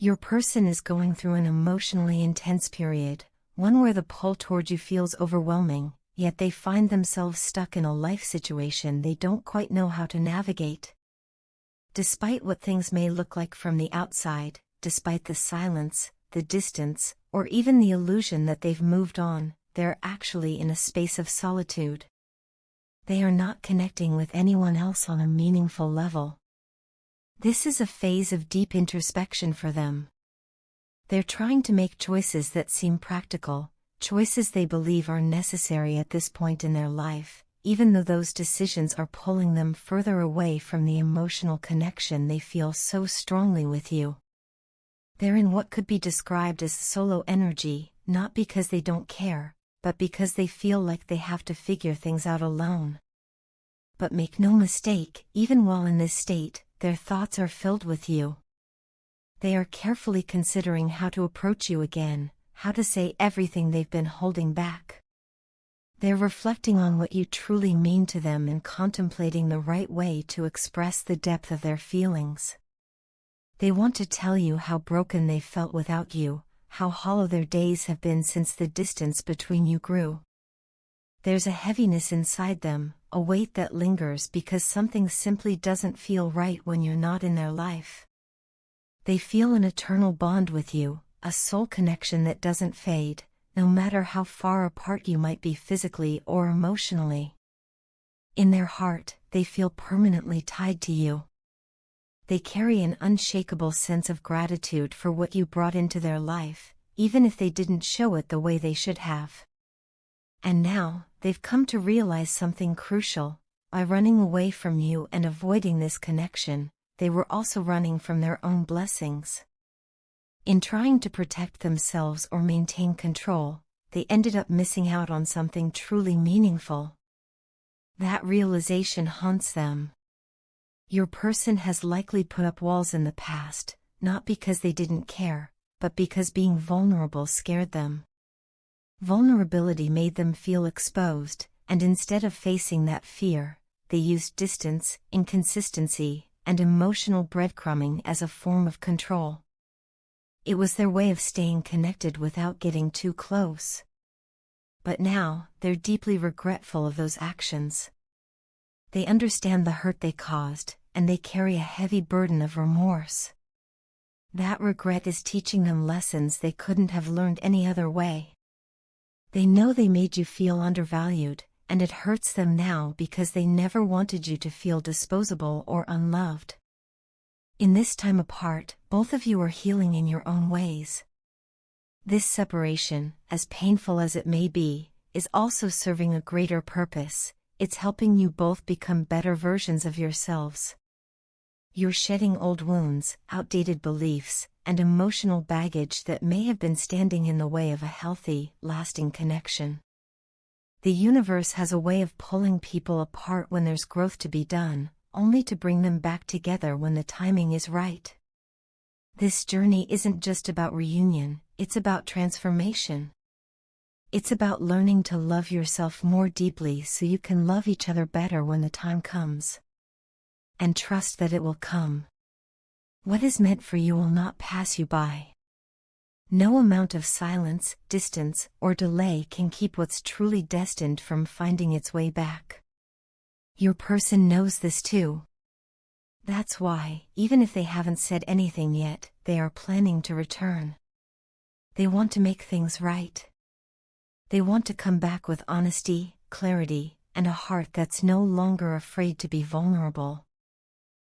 Your person is going through an emotionally intense period, one where the pull toward you feels overwhelming, yet they find themselves stuck in a life situation they don't quite know how to navigate. Despite what things may look like from the outside, despite the silence, the distance, or even the illusion that they've moved on, they're actually in a space of solitude. They are not connecting with anyone else on a meaningful level. This is a phase of deep introspection for them. They're trying to make choices that seem practical, choices they believe are necessary at this point in their life, even though those decisions are pulling them further away from the emotional connection they feel so strongly with you. They're in what could be described as solo energy, not because they don't care, but because they feel like they have to figure things out alone. But make no mistake, even while in this state, their thoughts are filled with you. They are carefully considering how to approach you again, how to say everything they've been holding back. They're reflecting on what you truly mean to them and contemplating the right way to express the depth of their feelings. They want to tell you how broken they've felt without you, how hollow their days have been since the distance between you grew. There's a heaviness inside them, a weight that lingers because something simply doesn't feel right when you're not in their life. They feel an eternal bond with you, a soul connection that doesn't fade, no matter how far apart you might be physically or emotionally. In their heart, they feel permanently tied to you. They carry an unshakable sense of gratitude for what you brought into their life, even if they didn't show it the way they should have. And now, they've come to realize something crucial. By running away from you and avoiding this connection, they were also running from their own blessings. In trying to protect themselves or maintain control, they ended up missing out on something truly meaningful. That realization haunts them. Your person has likely put up walls in the past, not because they didn't care, but because being vulnerable scared them. Vulnerability made them feel exposed, and instead of facing that fear, they used distance, inconsistency, and emotional breadcrumbing as a form of control. It was their way of staying connected without getting too close. But now, they're deeply regretful of those actions. They understand the hurt they caused, and they carry a heavy burden of remorse. That regret is teaching them lessons they couldn't have learned any other way. They know they made you feel undervalued, and it hurts them now because they never wanted you to feel disposable or unloved. In this time apart, both of you are healing in your own ways. This separation, as painful as it may be, is also serving a greater purpose. It's helping you both become better versions of yourselves. You're shedding old wounds, outdated beliefs, and emotional baggage that may have been standing in the way of a healthy, lasting connection. The universe has a way of pulling people apart when there's growth to be done, only to bring them back together when the timing is right. This journey isn't just about reunion, it's about transformation. It's about learning to love yourself more deeply so you can love each other better when the time comes. And trust that it will come. What is meant for you will not pass you by. No amount of silence, distance, or delay can keep what's truly destined from finding its way back. Your person knows this too. That's why, even if they haven't said anything yet, they are planning to return. They want to make things right. They want to come back with honesty, clarity, and a heart that's no longer afraid to be vulnerable.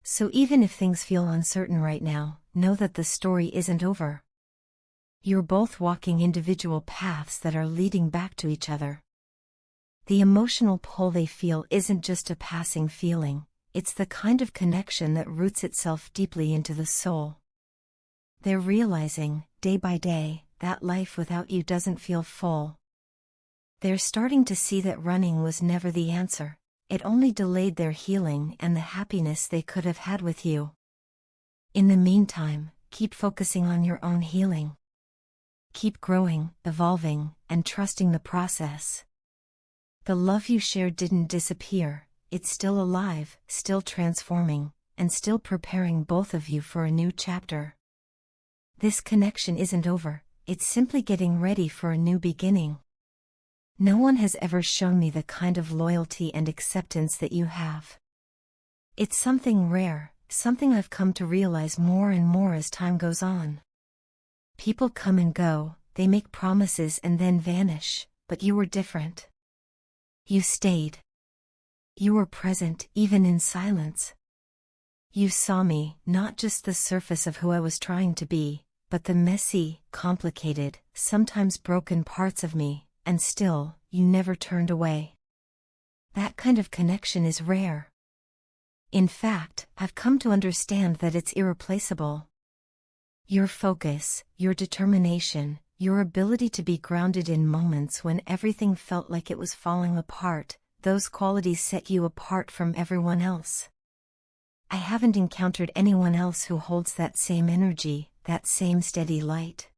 So even if things feel uncertain right now, know that the story isn't over. You're both walking individual paths that are leading back to each other. The emotional pull they feel isn't just a passing feeling, it's the kind of connection that roots itself deeply into the soul. They're realizing, day by day, that life without you doesn't feel full. They're starting to see that running was never the answer. It only delayed their healing and the happiness they could have had with you. In the meantime, keep focusing on your own healing. Keep growing, evolving, and trusting the process. The love you shared didn't disappear, it's still alive, still transforming, and still preparing both of you for a new chapter. This connection isn't over, it's simply getting ready for a new beginning. No one has ever shown me the kind of loyalty and acceptance that you have. It's something rare, something I've come to realize more and more as time goes on. People come and go, they make promises and then vanish, but you were different. You stayed. You were present, even in silence. You saw me, not just the surface of who I was trying to be, but the messy, complicated, sometimes broken parts of me, and still, you never turned away. That kind of connection is rare. In fact, I've come to understand that it's irreplaceable. Your focus, your determination, your ability to be grounded in moments when everything felt like it was falling apart, those qualities set you apart from everyone else. I haven't encountered anyone else who holds that same energy, that same steady light.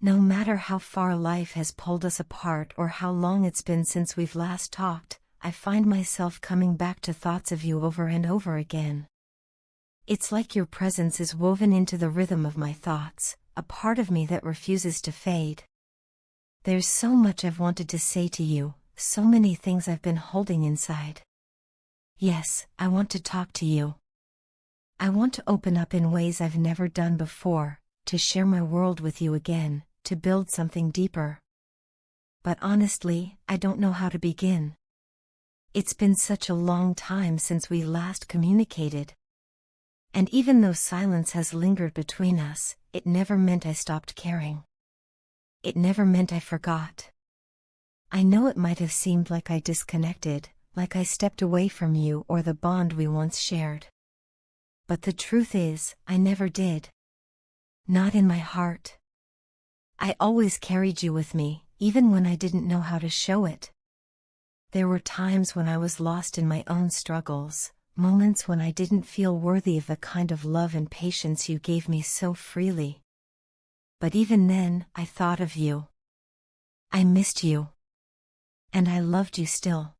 No matter how far life has pulled us apart or how long it's been since we've last talked, I find myself coming back to thoughts of you over and over again. It's like your presence is woven into the rhythm of my thoughts, a part of me that refuses to fade. There's so much I've wanted to say to you, so many things I've been holding inside. Yes, I want to talk to you. I want to open up in ways I've never done before, to share my world with you again, to build something deeper. But honestly, I don't know how to begin. It's been such a long time since we last communicated. And even though silence has lingered between us, it never meant I stopped caring. It never meant I forgot. I know it might have seemed like I disconnected, like I stepped away from you or the bond we once shared. But the truth is, I never did. Not in my heart. I always carried you with me, even when I didn't know how to show it. There were times when I was lost in my own struggles, moments when I didn't feel worthy of the kind of love and patience you gave me so freely. But even then, I thought of you. I missed you. And I loved you still.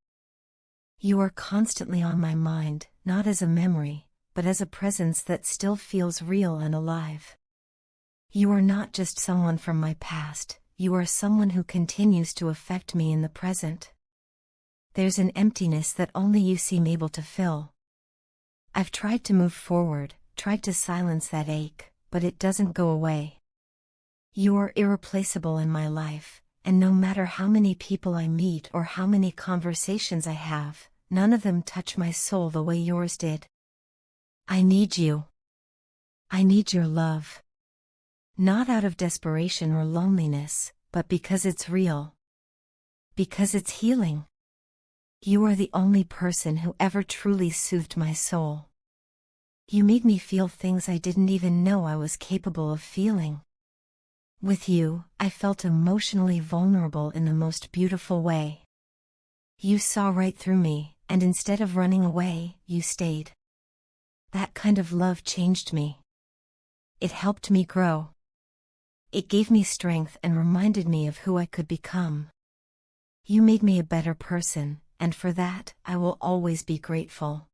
You are constantly on my mind, not as a memory, but as a presence that still feels real and alive. You are not just someone from my past, you are someone who continues to affect me in the present. There's an emptiness that only you seem able to fill. I've tried to move forward, tried to silence that ache, but it doesn't go away. You are irreplaceable in my life, and no matter how many people I meet or how many conversations I have, none of them touch my soul the way yours did. I need you. I need your love. Not out of desperation or loneliness, but because it's real. Because it's healing. You are the only person who ever truly soothed my soul. You made me feel things I didn't even know I was capable of feeling. With you, I felt emotionally vulnerable in the most beautiful way. You saw right through me, and instead of running away, you stayed. That kind of love changed me. It helped me grow. It gave me strength and reminded me of who I could become. You made me a better person, and for that, I will always be grateful.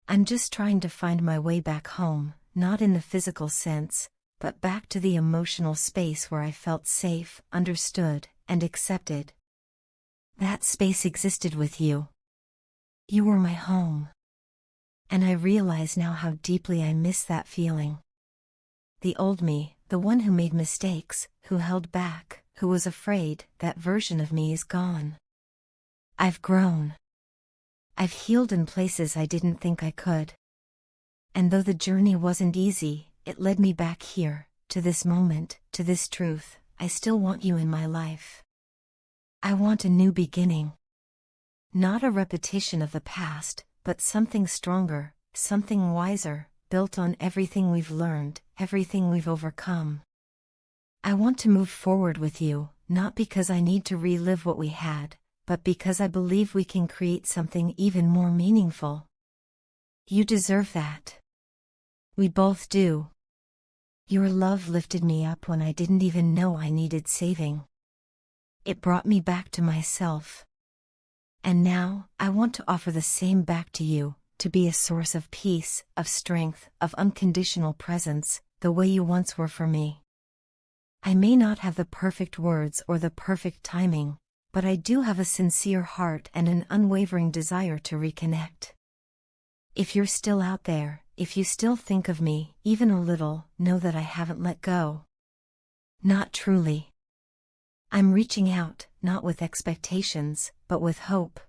I'm just trying to find my way back home, not in the physical sense, but back to the emotional space where I felt safe, understood, and accepted. That space existed with you. You were my home. And I realize now how deeply I miss that feeling. The old me, the one who made mistakes, who held back, who was afraid, that version of me is gone. I've grown. I've healed in places I didn't think I could. And though the journey wasn't easy, it led me back here, to this moment, to this truth. I still want you in my life. I want a new beginning. Not a repetition of the past, but something stronger, something wiser, built on everything we've learned, everything we've overcome. I want to move forward with you, not because I need to relive what we had, but because I believe we can create something even more meaningful. You deserve that. We both do. Your love lifted me up when I didn't even know I needed saving. It brought me back to myself. And now, I want to offer the same back to you, to be a source of peace, of strength, of unconditional presence, the way you once were for me. I may not have the perfect words or the perfect timing, but I do have a sincere heart and an unwavering desire to reconnect. If you're still out there, if you still think of me, even a little, know that I haven't let go. Not truly. I'm reaching out, not with expectations, but with hope.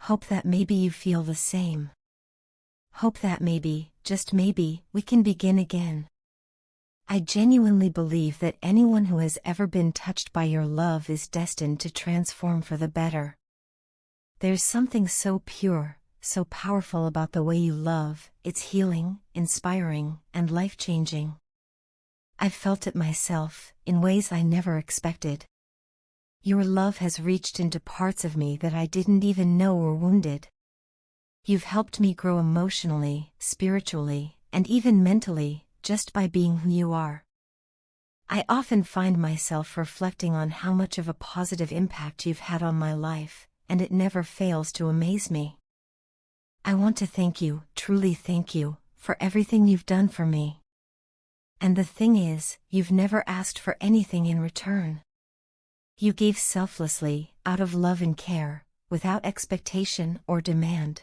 Hope that maybe you feel the same. Hope that maybe, just maybe, we can begin again. I genuinely believe that anyone who has ever been touched by your love is destined to transform for the better. There's something so pure, so powerful about the way you love. It's healing, inspiring, and life-changing. I've felt it myself, in ways I never expected. Your love has reached into parts of me that I didn't even know were wounded. You've helped me grow emotionally, spiritually, and even mentally, just by being who you are. I often find myself reflecting on how much of a positive impact you've had on my life, and it never fails to amaze me. I want to thank you, truly thank you, for everything you've done for me. And the thing is, you've never asked for anything in return. You gave selflessly, out of love and care, without expectation or demand.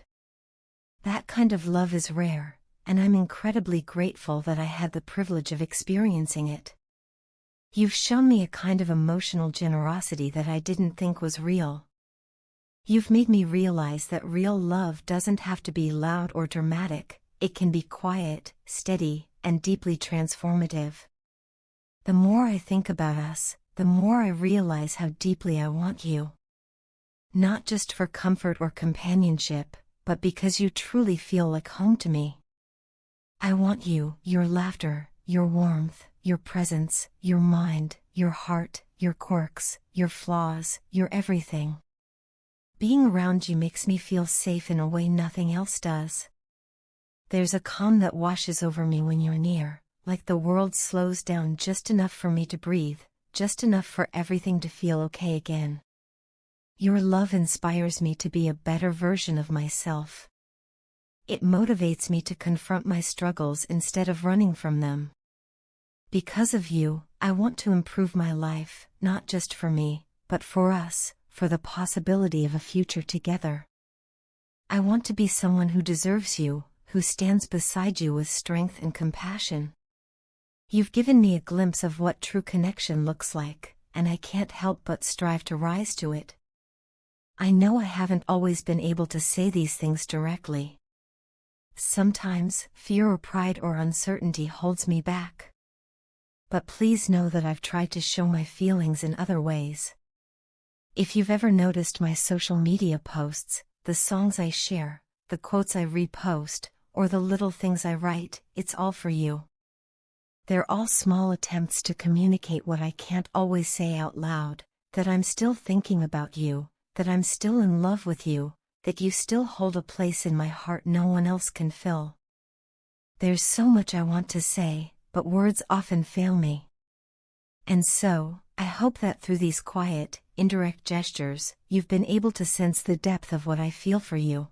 That kind of love is rare, and I'm incredibly grateful that I had the privilege of experiencing it. You've shown me a kind of emotional generosity that I didn't think was real. You've made me realize that real love doesn't have to be loud or dramatic, it can be quiet, steady, and deeply transformative. The more I think about us, the more I realize how deeply I want you. Not just for comfort or companionship, but because you truly feel like home to me. I want you, your laughter, your warmth, your presence, your mind, your heart, your quirks, your flaws, your everything. Being around you makes me feel safe in a way nothing else does. There's a calm that washes over me when you're near, like the world slows down just enough for me to breathe, just enough for everything to feel okay again. Your love inspires me to be a better version of myself. It motivates me to confront my struggles instead of running from them. Because of you, I want to improve my life, not just for me, but for us, for the possibility of a future together. I want to be someone who deserves you, who stands beside you with strength and compassion. You've given me a glimpse of what true connection looks like, and I can't help but strive to rise to it. I know I haven't always been able to say these things directly. Sometimes, fear or pride or uncertainty holds me back. But please know that I've tried to show my feelings in other ways. If you've ever noticed my social media posts, the songs I share, the quotes I repost, or the little things I write, it's all for you. They're all small attempts to communicate what I can't always say out loud, that I'm still thinking about you, that I'm still in love with you, that you still hold a place in my heart no one else can fill. There's so much I want to say, but words often fail me. And so, I hope that through these quiet, indirect gestures, you've been able to sense the depth of what I feel for you.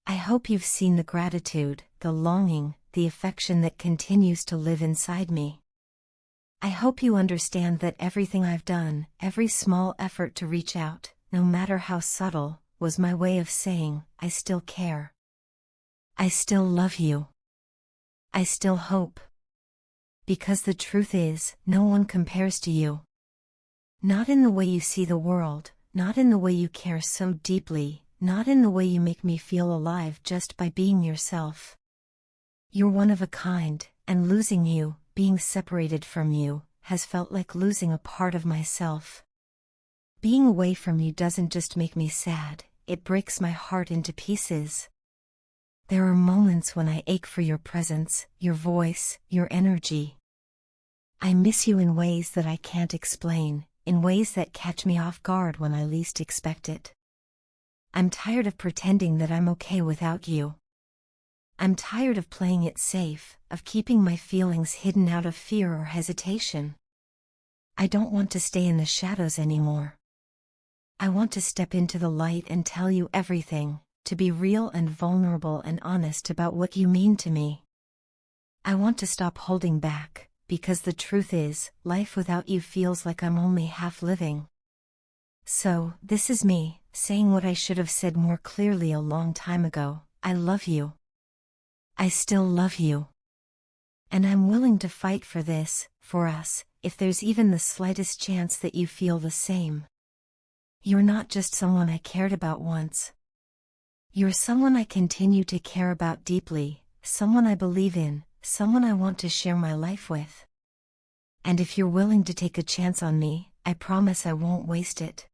I hope you've seen the gratitude, the longing, the affection that continues to live inside me. I hope you understand that everything I've done, every small effort to reach out, no matter how subtle, was my way of saying, I still care. I still love you. I still hope. Because the truth is, no one compares to you. Not in the way you see the world, not in the way you care so deeply, not in the way you make me feel alive just by being yourself. You're one of a kind, and losing you, being separated from you, has felt like losing a part of myself. Being away from you doesn't just make me sad, it breaks my heart into pieces. There are moments when I ache for your presence, your voice, your energy. I miss you in ways that I can't explain, in ways that catch me off guard when I least expect it. I'm tired of pretending that I'm okay without you. I'm tired of playing it safe, of keeping my feelings hidden out of fear or hesitation. I don't want to stay in the shadows anymore. I want to step into the light and tell you everything, to be real and vulnerable and honest about what you mean to me. I want to stop holding back, because the truth is, life without you feels like I'm only half living. So, this is me, saying what I should have said more clearly a long time ago. I love you. I still love you. And I'm willing to fight for this, for us, if there's even the slightest chance that you feel the same. You're not just someone I cared about once. You're someone I continue to care about deeply, someone I believe in, someone I want to share my life with. And if you're willing to take a chance on me, I promise I won't waste it.